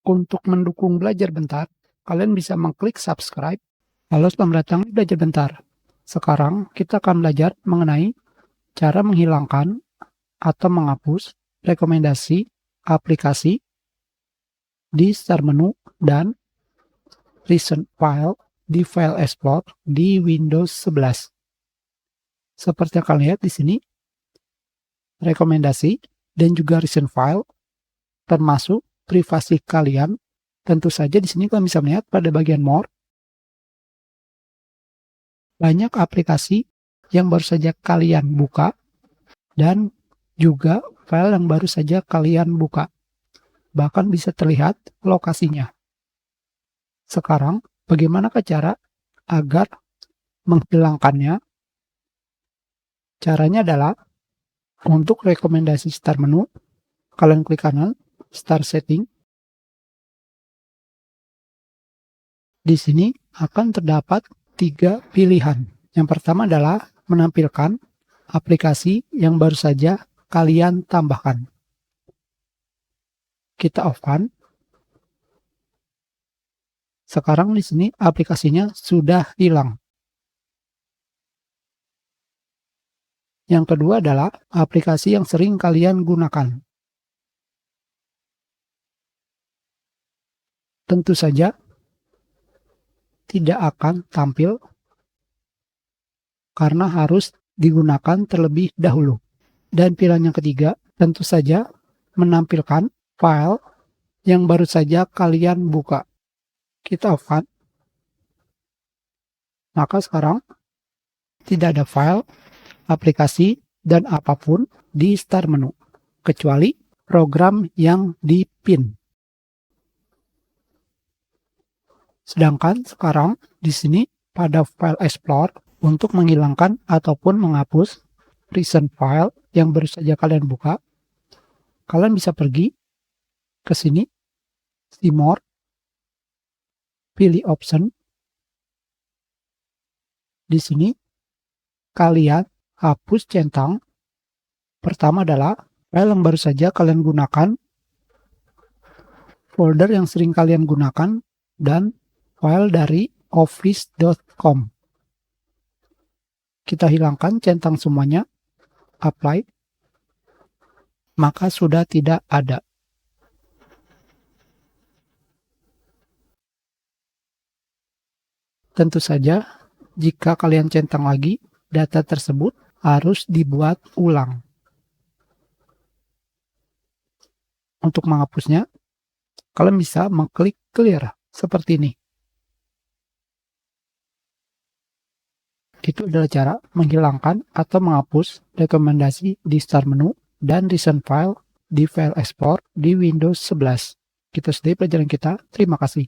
Untuk mendukung Belajar Bentar, kalian bisa mengklik subscribe. Halo, selamat datang di Belajar Bentar. Sekarang kita akan belajar mengenai cara menghilangkan atau menghapus rekomendasi aplikasi di Start menu dan Recent File di File Explorer di Windows 11. Seperti yang kalian lihat di sini, rekomendasi dan juga Recent File termasuk privasi kalian. Tentu saja di sini kalian bisa melihat pada bagian More, banyak aplikasi yang baru saja kalian buka dan juga file yang baru saja kalian buka. Bahkan bisa terlihat lokasinya. Sekarang, bagaimana cara agar menghilangkannya? Caranya adalah untuk rekomendasi Start menu, kalian klik kanan, Start Setting. Di sini akan terdapat 3 pilihan. Yang pertama adalah menampilkan aplikasi yang baru saja kalian tambahkan. Kita off-kan. Sekarang di sini aplikasinya sudah hilang. Yang kedua adalah aplikasi yang sering kalian gunakan. Tentu saja tidak akan tampil karena harus digunakan terlebih dahulu. Dan pilihan yang ketiga tentu saja menampilkan file yang baru saja kalian buka. Kita off-kan. Maka sekarang tidak ada file, aplikasi, dan apapun di Start menu, kecuali program yang dipin. Sedangkan sekarang di sini pada File Explorer untuk menghilangkan ataupun menghapus recent file yang baru saja kalian buka, kalian bisa pergi ke sini, see More, pilih Option. Di sini kalian hapus centang. Pertama adalah file yang baru saja kalian gunakan, folder yang sering kalian gunakan, dan file dari office.com. Kita hilangkan centang semuanya, apply, maka sudah tidak ada. Tentu saja, jika kalian centang lagi, data tersebut harus dibuat ulang. Untuk menghapusnya, kalian bisa mengklik clear seperti ini. Itu adalah cara menghilangkan atau menghapus rekomendasi di Start menu dan Recent File di File Explorer di Windows 11. Kita sudahi pelajaran kita. Terima kasih.